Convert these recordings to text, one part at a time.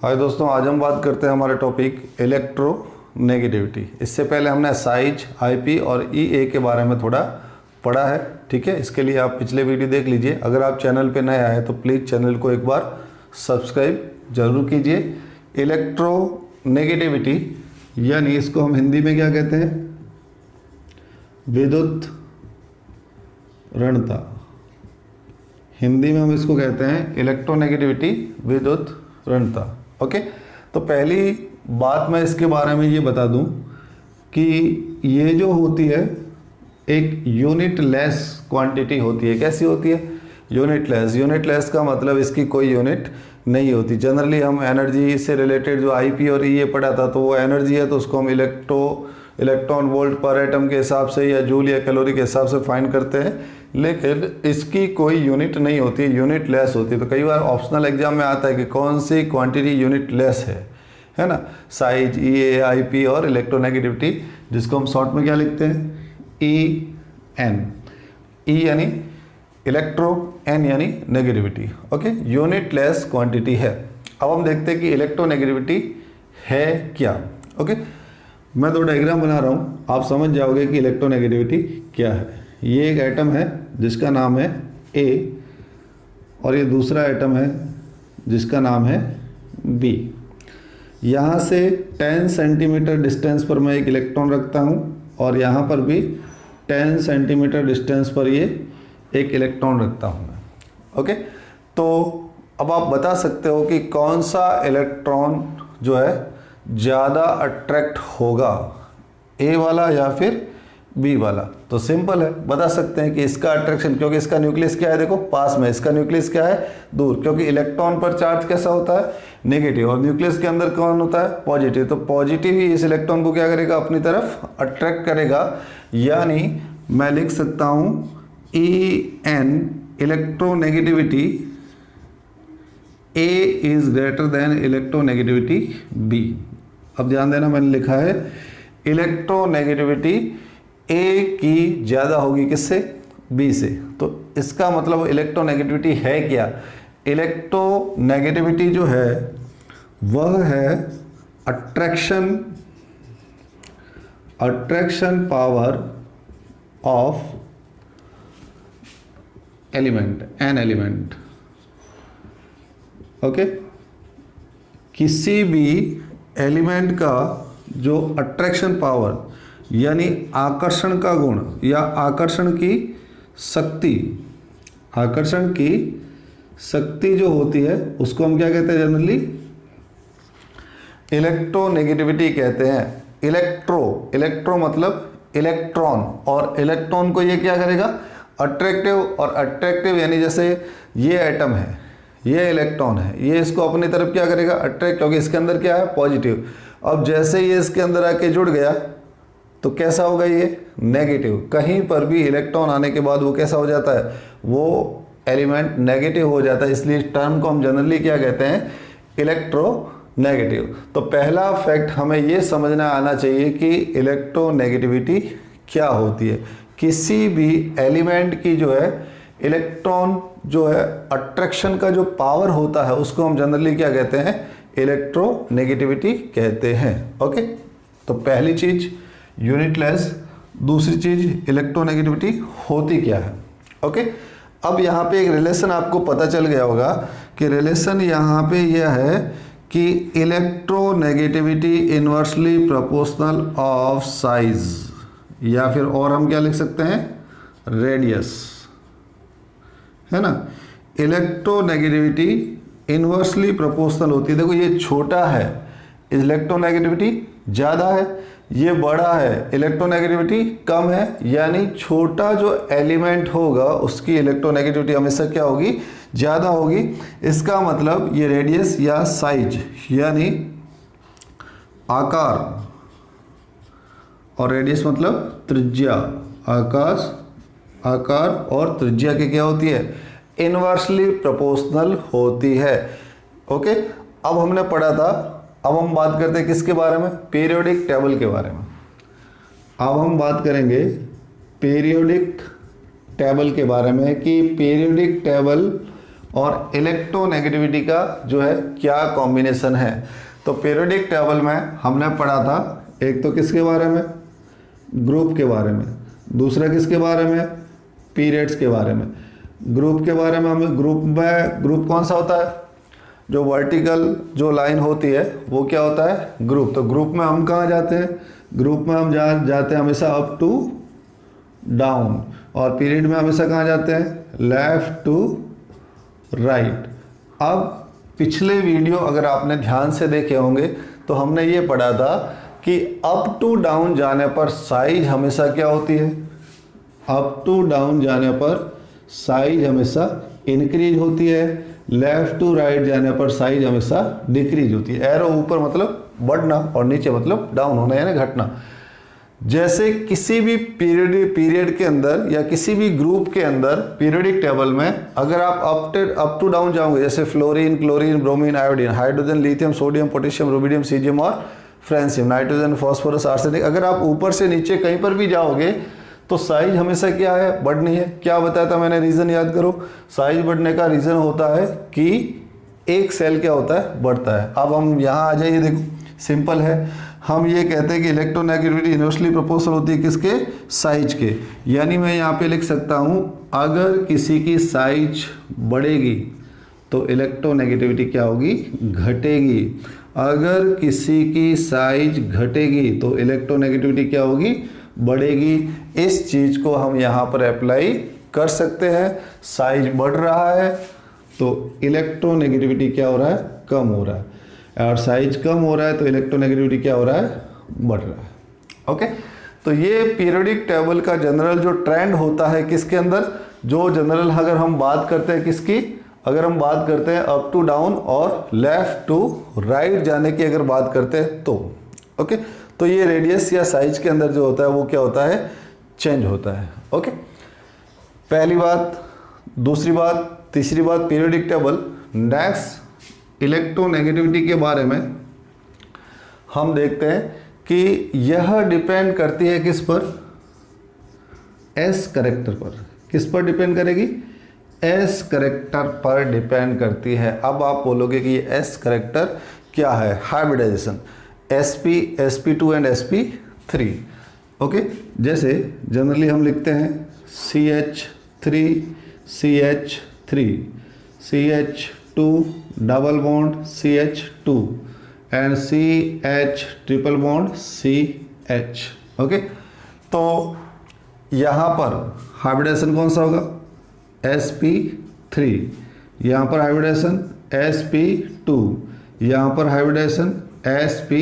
हाय दोस्तों, आज हम बात करते हैं हमारे टॉपिक इलेक्ट्रोनेगेटिविटी। इससे पहले हमने साइज, आईपी और ईए के बारे में थोड़ा पढ़ा है। ठीक है, इसके लिए आप पिछले वीडियो देख लीजिए। अगर आप चैनल पे नए आए हैं तो प्लीज़ चैनल को एक बार सब्सक्राइब जरूर कीजिए। इलेक्ट्रोनेगेटिविटी यानी इसको हम हिंदी में क्या कहते हैं? विद्युत ऋणता। हिंदी में हम इसको कहते हैं इलेक्ट्रोनेगेटिविटी, विद्युत ऋणता। ओके, तो पहली बात मैं इसके बारे में ये बता दूं कि ये जो होती है एक यूनिट लेस क्वांटिटी होती है। कैसी होती है? Unit less. यूनिट लेस का मतलब इसकी कोई यूनिट नहीं होती। जनरली हम एनर्जी से रिलेटेड जो आईपी और ईए पढ़ा था तो वो एनर्जी है, तो उसको हम इलेक्ट्रॉन वोल्ट पर एटम के हिसाब से या जूल या कैलोरी के हिसाब से फाइंड करते हैं, लेकिन इसकी कोई यूनिट नहीं होती, यूनिट लेस होती है। तो कई बार ऑप्शनल एग्जाम में आता है कि कौन सी क्वांटिटी यूनिट लेस है ना? साइज, ईए, आईपी और इलेक्ट्रोनेगेटिविटी, जिसको हम शॉर्ट में क्या लिखते हैं? ई एन। ई यानी इलेक्ट्रो, एन यानी negativity. Okay, unitless quantity है। अब हम देखते हैं कि इलेक्ट्रोनेगेटिविटी है क्या। ओके, मैं तो डायग्राम बना रहा हूँ, आप समझ जाओगे कि इलेक्ट्रोनेगेटिविटी क्या है। ये एक एटम है जिसका नाम है ए, और ये दूसरा एटम है जिसका नाम है बी। यहाँ से 10 सेंटीमीटर डिस्टेंस पर मैं एक इलेक्ट्रॉन रखता हूँ, और यहाँ पर भी 10 सेंटीमीटर डिस्टेंस पर ये एक इलेक्ट्रॉन रखता हूँ मैं। ओके, तो अब आप बता सकते हो कि कौन सा इलेक्ट्रॉन जो है ज़्यादा अट्रैक्ट होगा, ए वाला या फिर बी वाला। तो सिंपल है, बता सकते हैं कि इसका अट्रैक्शन, क्योंकि इसका न्यूक्लियस क्या है, देखो पास में, इसका न्यूक्लियस क्या है, दूर। क्योंकि इलेक्ट्रॉन पर चार्ज कैसा होता है? नेगेटिव, और न्यूक्लियस के अंदर कौन होता है? पॉजिटिव। तो पॉजिटिव ही इस इलेक्ट्रॉन को क्या करेगा? अपनी तरफ अट्रैक्ट करेगा। यानी मैं लिख सकता हूँ E N, electronegativity A is greater than electronegativity B. अब ध्यान देना, मैंने लिखा है इलेक्ट्रोनेगेटिविटी ए की ज़्यादा होगी किससे? बी से। तो इसका मतलब इलेक्ट्रोनेगेटिविटी है क्या? इलेक्ट्रोनेगेटिविटी जो है वह है attraction power of element, an element. Okay, किसी भी एलिमेंट का जो अट्रैक्शन पावर यानी आकर्षण का गुण या आकर्षण की शक्ति जो होती है उसको हम क्या कहते हैं? जनरली इलेक्ट्रोनेगेटिविटी कहते हैं। इलेक्ट्रो मतलब इलेक्ट्रॉन, और इलेक्ट्रॉन को ये क्या करेगा? अट्रैक्टिव, और अट्रैक्टिव यानी जैसे ये एटम है, ये इलेक्ट्रॉन है, ये इसको अपनी तरफ क्या करेगा? अट्रैक्ट, क्योंकि इसके अंदर क्या है? पॉजिटिव। अब जैसे ये इसके अंदर आके जुड़ गया तो कैसा होगा? ये नेगेटिव। कहीं पर भी इलेक्ट्रॉन आने के बाद वो कैसा हो जाता है? वो एलिमेंट नेगेटिव हो जाता है। इसलिए इस टर्म को हम जनरली क्या कहते हैं? इलेक्ट्रोनेगेटिव। तो पहला फैक्ट हमें ये समझना आना चाहिए कि इलेक्ट्रोनेगेटिविटी क्या होती है। किसी भी एलिमेंट की जो है इलेक्ट्रॉन जो है अट्रैक्शन का जो पावर होता है उसको हम जनरली क्या कहते हैं? इलेक्ट्रोनेगेटिविटी कहते हैं। ओके, तो पहली चीज यूनिटलेस, दूसरी चीज इलेक्ट्रोनेगेटिविटी होती क्या है। ओके, अब यहाँ पे एक रिलेशन आपको पता चल गया होगा कि रिलेशन यहाँ पे यह है कि electronegativity inversely proportional of size, या फिर और हम क्या लिख सकते हैं? रेडियस, है ना? इलेक्ट्रोनेगेटिविटी इनवर्सली प्रोपोर्शनल होती है। देखो ये छोटा है, इलेक्ट्रोनेगेटिविटी ज़्यादा है, ये बड़ा है, इलेक्ट्रोनेगेटिविटी कम है। यानी छोटा जो एलिमेंट होगा उसकी इलेक्ट्रोनेगेटिविटी हमेशा क्या होगी? ज़्यादा होगी। इसका मतलब ये रेडियस या साइज यानी आकार, और रेडियस मतलब त्रिज्या, आकार और त्रिज्या की क्या होती है? इनवर्सली प्रोपोर्शनल होती है। ओके, अब हमने पढ़ा था, अब हम बात करते हैं किसके बारे में? पीरियोडिक टेबल के बारे में। अब हम बात करेंगे पीरियोडिक टेबल के बारे में कि पीरियोडिक टेबल और इलेक्ट्रोनेगेटिविटी का जो है क्या कॉम्बिनेशन है। तो पीरियोडिक टेबल में हमने पढ़ा था, एक तो किसके बारे में, ग्रुप के बारे में, दूसरा किसके बारे में, पीरियड्स के बारे में। ग्रुप के बारे में हमें ग्रुप कौन सा होता है, जो वर्टिकल जो लाइन होती है वो क्या होता है, ग्रुप। तो ग्रुप में हम कहाँ जाते हैं, ग्रुप में हम जाते हैं हमेशा अप टू डाउन, और पीरियड में हमेशा कहाँ जाते हैं, लेफ्ट टू राइट। अब पिछले वीडियो अगर आपने ध्यान से देखे होंगे तो हमने ये पढ़ा था कि अप टू डाउन जाने पर साइज हमेशा क्या होती है, अप टू डाउन जाने पर साइज हमेशा इंक्रीज होती है, लेफ्ट टू राइट जाने पर साइज हमेशा डिक्रीज होती है। एरो ऊपर मतलब बढ़ना और नीचे मतलब डाउन होना यानी घटना। जैसे किसी भी पीरियड के अंदर या किसी भी ग्रुप के अंदर पीरियोडिक टेबल में अगर आप अप टू डाउन जाओगे, जैसे fluorine, chlorine, bromine, iodine, hydrogen, lithium, sodium, potassium, rubidium, caesium और फ्रांसियम, नाइट्रोजन, फास्फोरस, आर्सेनिक, अगर आप ऊपर से नीचे कहीं पर भी जाओगे तो साइज हमेशा क्या है, बढ़नी है। क्या बताया था मैंने, रीज़न याद करो। साइज बढ़ने का रीज़न होता है कि एक सेल क्या होता है, बढ़ता है। अब हम यहाँ आ जाइए, देखो सिंपल है। हम ये कहते हैं कि इलेक्ट्रोनेगेटिविटी इनवर्सली प्रोपोर्शनल होती है किसके, साइज के। यानी मैं यहाँ पे लिख सकता हूँ, अगर किसी की साइज बढ़ेगी तो इलेक्ट्रोनेगेटिविटी क्या होगी, घटेगी। अगर किसी की साइज घटेगी तो इलेक्ट्रोनेगेटिविटी क्या होगी, बढ़ेगी। इस चीज को हम यहाँ पर अप्लाई कर सकते हैं। साइज बढ़ रहा है तो इलेक्ट्रोनेगेटिविटी क्या हो रहा है, कम हो रहा है, और साइज कम हो रहा है तो इलेक्ट्रोनेगेटिविटी क्या हो रहा है, बढ़ रहा है। ओके, तो ये पीरियोडिक टेबल का जनरल जो ट्रेंड होता है किसके अंदर, जो जनरल अगर हम बात करते हैं किसकी, अगर हम बात करते हैं अप टू डाउन और लेफ्ट टू राइट जाने की अगर बात करते हैं तो ओके, तो ये रेडियस या साइज के अंदर जो होता है वो क्या होता है, चेंज होता है। ओके, पहली बात। दूसरी बात, तीसरी बात पीरियोडिक टेबल। नेक्स्ट इलेक्ट्रोनेगेटिविटी के बारे में हम देखते हैं कि यह डिपेंड करती है किस पर, एस करेक्टर पर। किस पर डिपेंड करेगी, एस करेक्टर पर डिपेंड करती है। अब आप बोलोगे कि ये एस करेक्टर क्या है, hybridisation, sp, sp2 and sp3। Okay, जैसे जनरली हम लिखते हैं CH3 CH3 CH2 double bond CH2 and CH triple bond CH। Okay, तो यहाँ पर हाइब्रिडेशन कौन सा होगा, sp3, यहाँ पर हाइब्रिडेशन sp2, यहाँ पर hybridisation sp,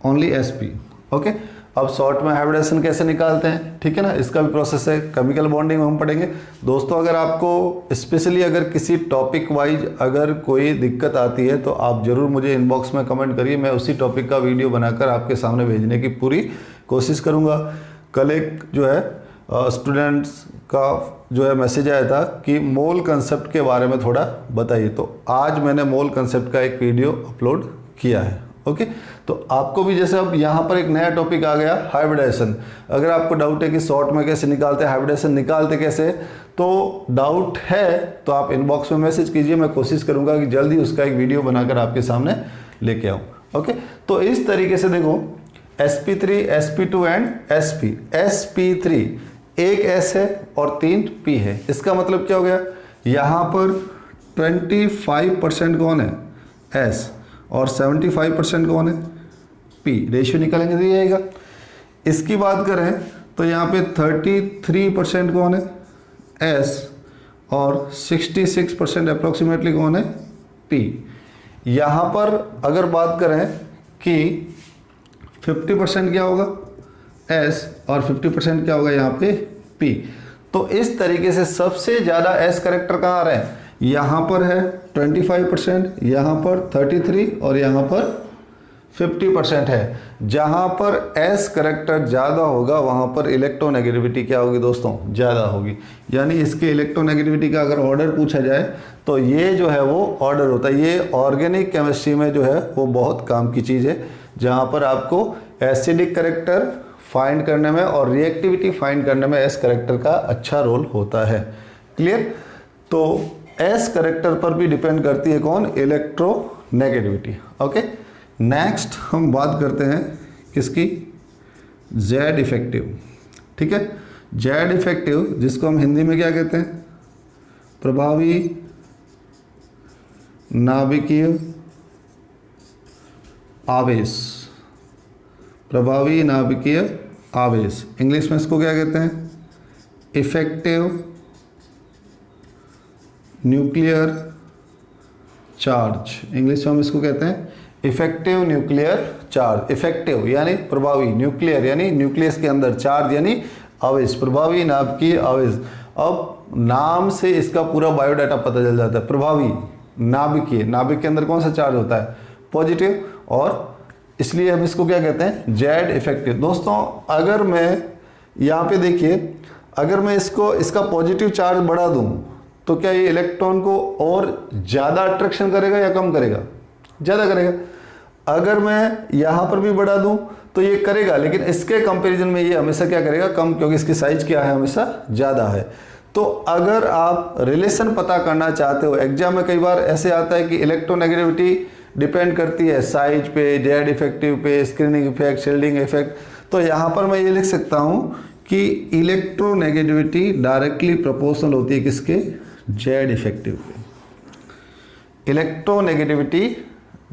only sp। Okay, अब शॉर्ट में हाइब्रिडेशन कैसे निकालते हैं, ठीक है ना, इसका भी प्रोसेस है, केमिकल बॉन्डिंग में हम पढ़ेंगे। दोस्तों अगर आपको स्पेशली अगर किसी टॉपिक वाइज अगर कोई दिक्कत आती है तो आप ज़रूर मुझे इनबॉक्स में कमेंट करिए, मैं उसी टॉपिक का वीडियो बनाकर आपके सामने भेजने की पूरी कोशिश करूँगा। कल एक जो है स्टूडेंट्स का जो है मैसेज आया था कि मोल कंसेप्ट के बारे में थोड़ा बताइए, तो आज मैंने मोल कंसेप्ट का एक वीडियो अपलोड किया है। ओके, तो आपको भी जैसे अब यहाँ पर एक नया टॉपिक आ गया हाइब्रिडेशन। अगर आपको डाउट है कि शॉर्ट में कैसे निकालते हैं, हाइब्रिडेशन निकालते कैसे, तो डाउट है तो आप इनबॉक्स में मैसेज कीजिए, मैं कोशिश करूँगा कि जल्दी उसका एक वीडियो बनाकर आपके सामने लेके आऊँ। ओके, तो इस तरीके से देखो sp3 sp2 and sp। sp3 एक s है और 3 p है, इसका मतलब क्या हो गया, यहाँ पर 25% कौन है, s, और 75% कौन है, p। रेशियो निकालेंगे तो ये आएगा। इसकी बात करें तो यहाँ पे 33% कौन है, s, और 66% अप्रोक्सीमेटली कौन है, p। यहाँ पर अगर बात करें कि 50% क्या होगा, s, और 50% क्या होगा यहाँ पे p। तो इस तरीके से सबसे ज़्यादा s करेक्टर कहाँ आ रहे हैं, यहाँ पर है 25%, यहाँ पर 33 और यहाँ पर 50% है। जहाँ पर s करेक्टर ज़्यादा होगा वहाँ पर इलेक्ट्रोनेगेटिविटी क्या होगी दोस्तों, ज़्यादा होगी। यानी इसके इलेक्ट्रोनेगेटिविटी का अगर ऑर्डर पूछा जाए तो ये जो है वो ऑर्डर होता है। ये ऑर्गेनिक केमिस्ट्री में जो है वो बहुत काम की चीज़ है, जहाँ पर आपको एसिडिक करेक्टर फाइंड करने में और रिएक्टिविटी फाइंड करने में एस करेक्टर का अच्छा रोल होता है। क्लियर। तो एस करेक्टर पर भी डिपेंड करती है कौन, इलेक्ट्रोनेगेटिविटी। ओके, नेक्स्ट हम बात करते हैं किसकी, जेड इफेक्टिव। ठीक है, जेड इफेक्टिव जिसको हम हिंदी में क्या कहते हैं, प्रभावी नाभिकीय आवेश। प्रभावी नाभिकीय आवेश, इंग्लिश में इसको क्या कहते हैं, इफेक्टिव न्यूक्लियर चार्ज। इंग्लिश में हम इसको कहते हैं इफेक्टिव न्यूक्लियर चार्ज। इफेक्टिव यानी प्रभावी, न्यूक्लियर यानी न्यूक्लियस के अंदर, चार्ज यानी आवेश, प्रभावी नाभिकीय आवेश। अब नाम से इसका पूरा बायोडाटा पता चल जाता है। प्रभावी नाभिकीय, नाभिक के अंदर कौन सा चार्ज होता है, पॉजिटिव, और इसलिए हम इसको क्या कहते हैं, जेड इफेक्टिव। दोस्तों अगर मैं यहाँ पे देखिए, अगर मैं इसका पॉजिटिव चार्ज बढ़ा दूँ तो क्या ये इलेक्ट्रॉन को और ज़्यादा अट्रैक्शन करेगा या कम करेगा, ज़्यादा करेगा। अगर मैं यहाँ पर भी बढ़ा दूँ तो ये करेगा, लेकिन इसके कंपैरिजन में ये हमेशा क्या करेगा, कम, क्योंकि इसकी साइज क्या है, हमेशा ज़्यादा है। तो अगर आप रिलेशन पता करना चाहते हो, एग्जाम में कई बार ऐसे आता है कि इलेक्ट्रोनेगेटिविटी डिपेंड करती है साइज पे, जेड इफेक्टिव पे, स्क्रीनिंग इफेक्ट, शील्डिंग इफेक्ट, तो यहाँ पर मैं ये लिख सकता हूँ कि इलेक्ट्रोनेगेटिविटी डायरेक्टली प्रोपोर्शनल होती है किसके, जेड इफेक्टिव पे। इलेक्ट्रोनेगेटिविटी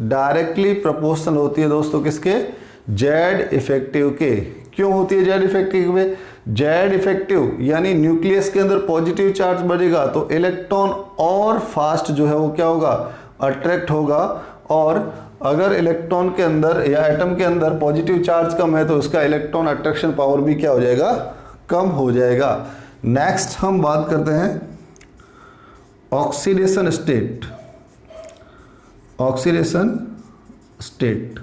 डायरेक्टली प्रोपोर्शनल होती है दोस्तों किसके, जेड इफेक्टिव के। क्यों होती है जेड इफेक्टिव में, जेड इफेक्टिव यानी न्यूक्लियस के अंदर पॉजिटिव चार्ज बढ़ेगा तो इलेक्ट्रॉन और फास्ट जो है वो क्या होगा, अट्रैक्ट होगा। और अगर इलेक्ट्रॉन के अंदर या एटम के अंदर पॉजिटिव चार्ज कम है तो उसका इलेक्ट्रॉन अट्रैक्शन पावर भी क्या हो जाएगा, कम हो जाएगा। नेक्स्ट हम बात करते हैं ऑक्सीडेशन स्टेट। ऑक्सीडेशन स्टेट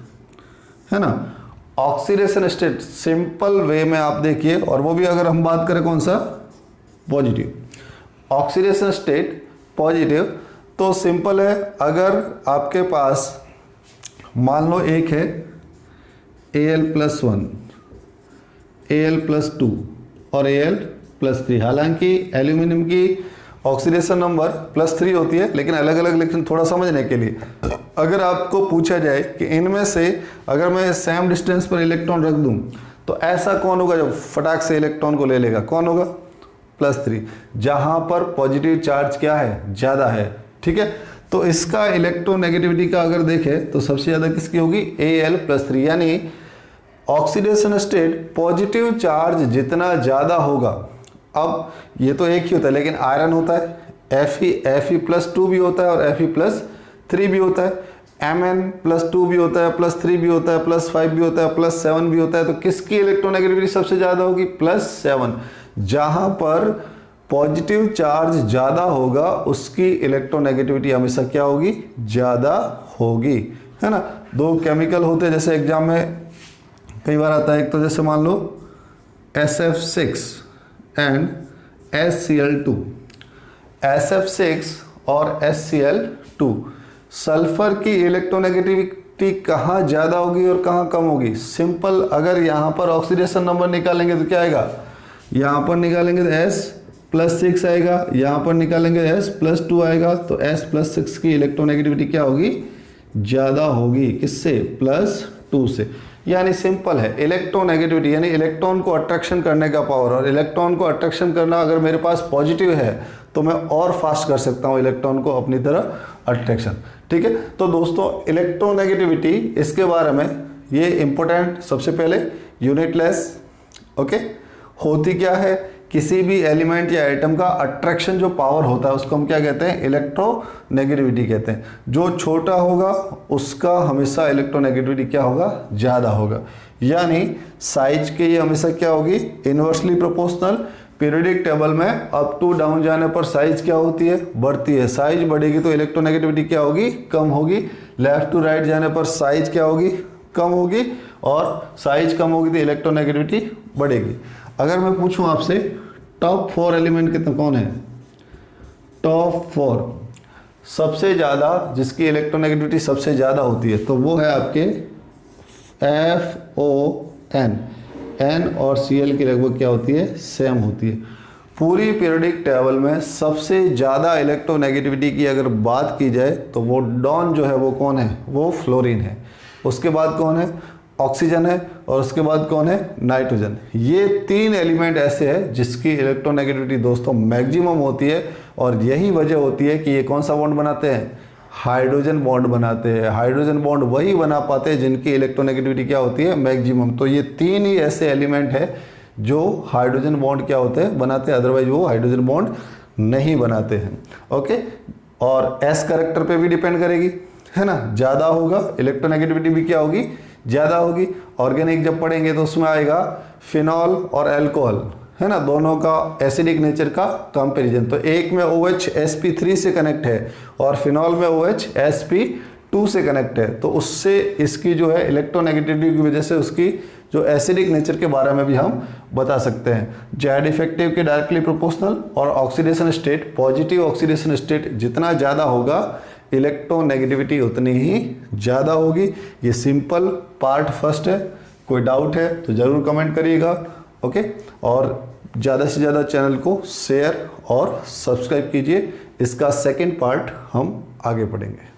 है ना, ऑक्सीडेशन स्टेट सिंपल वे में आप देखिए, और वो भी अगर हम बात करें कौन सा, पॉजिटिव। ऑक्सीडेशन स्टेट पॉजिटिव तो सिंपल है, अगर आपके पास मान लो एक है Al+1, Al+2 और Al+3। हालांकि एल्यूमिनियम की ऑक्सीडेशन नंबर +3 होती है, लेकिन अलग अलग, लेकिन थोड़ा समझने के लिए अगर आपको पूछा जाए कि इनमें से अगर मैं सेम डिस्टेंस पर इलेक्ट्रॉन रख दूं तो ऐसा कौन होगा जो फटाक से इलेक्ट्रॉन को ले लेगा, कौन होगा, +3, जहां पर पॉजिटिव चार्ज क्या है, ज़्यादा है। ठीक है, तो इसका इलेक्ट्रोनेगेटिविटी का अगर देखें तो सबसे ज़्यादा किसकी होगी, Al+3, यानी ऑक्सीडेशन स्टेट पॉजिटिव चार्ज जितना ज़्यादा होगा। अब ये तो एक ही होता है, लेकिन आयरन होता है Fe+2 भी होता है और Fe+3 भी होता है, Mn+2 भी होता है, +3 भी होता है, +5 भी होता है, +7 भी होता है। तो किसकी इलेक्ट्रोनेगेटिविटी सबसे ज़्यादा होगी, +7। जहाँ पर पॉजिटिव चार्ज ज़्यादा होगा उसकी इलेक्ट्रोनेगेटिविटी हमेशा क्या होगी, ज़्यादा होगी, है ना। दो केमिकल होते हैं, जैसे एग्जाम में कई बार आता है, एक तो जैसे मान लो SF6 एंड SCl2। SF6 और SCl2, सल्फर की इलेक्ट्रोनेगेटिविटी कहाँ ज़्यादा होगी और कहाँ कम होगी। सिंपल, अगर यहाँ पर ऑक्सीडेशन नंबर निकालेंगे तो क्या आएगा, यहाँ पर निकालेंगे तो S+6 आएगा, यहाँ पर निकालेंगे S+2 आएगा, तो S+6 की इलेक्ट्रोनेगेटिविटी क्या होगी, ज़्यादा होगी, किससे, +2 से। यानी सिंपल है, इलेक्ट्रोनेगेटिविटी यानी इलेक्ट्रॉन को अट्रैक्शन करने का पावर, और इलेक्ट्रॉन को अट्रैक्शन करना अगर मेरे पास पॉजिटिव है तो मैं और फास्ट कर सकता हूँ इलेक्ट्रॉन को अपनी तरह अट्रैक्शन। ठीक है, तो दोस्तों इलेक्ट्रोनेगेटिविटी इसके बारे में ये इंपॉर्टेंट, सबसे पहले यूनिटलेस। ओके, होती क्या है, किसी भी एलिमेंट या एटम का अट्रैक्शन जो पावर होता है उसको हम क्या कहते हैं, इलेक्ट्रोनेगेटिविटी कहते हैं। जो छोटा होगा उसका हमेशा इलेक्ट्रोनेगेटिविटी क्या होगा, ज़्यादा होगा। यानी साइज के ये हमेशा क्या होगी, इन्वर्सली प्रोपोर्शनल। पीरियोडिक टेबल में अप टू डाउन जाने पर साइज क्या होती है, बढ़ती है। साइज बढ़ेगी तो इलेक्ट्रोनेगेटिविटी क्या होगी, कम होगी। लेफ्ट टू राइट जाने पर साइज क्या होगी, कम होगी, और साइज कम होगी तो इलेक्ट्रोनेगेटिविटी बढ़ेगी। अगर मैं पूछूं आपसे टॉप 4 एलिमेंट कितने कौन है, टॉप 4 सबसे ज़्यादा जिसकी इलेक्ट्रोनेगेटिविटी सबसे ज़्यादा होती है तो वो है आपके FON। N और Cl की लगभग क्या होती है, सेम होती है। पूरी पीरियोडिक टेबल में सबसे ज़्यादा इलेक्ट्रोनेगेटिविटी की अगर बात की जाए तो वो डॉन जो है वो कौन है, वो फ्लोरीन है। उसके बाद कौन है, ऑक्सीजन है, और उसके बाद कौन है, नाइट्रोजन। ये 3 एलिमेंट ऐसे हैं जिसकी इलेक्ट्रोनेगेटिविटी दोस्तों मैक्सिमम होती है, और यही वजह होती है कि ये कौन सा बॉन्ड बनाते हैं, हाइड्रोजन बॉन्ड बनाते हैं। हाइड्रोजन बॉन्ड वही बना पाते हैं जिनकी इलेक्ट्रोनेगेटिविटी क्या होती है, मैक्सिमम। तो ये 3 ही ऐसे एलिमेंट है जो हाइड्रोजन बॉन्ड क्या होते हैं, बनाते हैं, अदरवाइज वो हाइड्रोजन बॉन्ड नहीं बनाते हैं। ओके, और एस करेक्टर पे भी डिपेंड करेगी, है ना, ज़्यादा होगा इलेक्ट्रोनेगेटिविटी भी क्या होगी, ज़्यादा होगी। ऑर्गेनिक जब पढ़ेंगे तो उसमें आएगा फिनॉल और अल्कोहल, है ना, दोनों का एसिडिक नेचर का कंपैरिजन। तो एक में OH sp3 से कनेक्ट है और फिनॉल में OH sp2 से कनेक्ट है, तो उससे इसकी जो है इलेक्ट्रोनेगेटिविटी की वजह से उसकी जो एसिडिक नेचर के बारे में भी हम बता सकते हैं। जेड इफेक्टिव के डायरेक्टली प्रोपोर्शनल, और oxidation state, positive oxidation state जितना ज़्यादा होगा इलेक्ट्रोनेगेटिविटी उतनी ही ज़्यादा होगी। ये सिंपल पार्ट फर्स्ट है, कोई डाउट है तो ज़रूर कमेंट करिएगा। ओके, और ज़्यादा से ज़्यादा चैनल को शेयर और सब्सक्राइब कीजिए। इसका सेकंड पार्ट हम आगे पढ़ेंगे।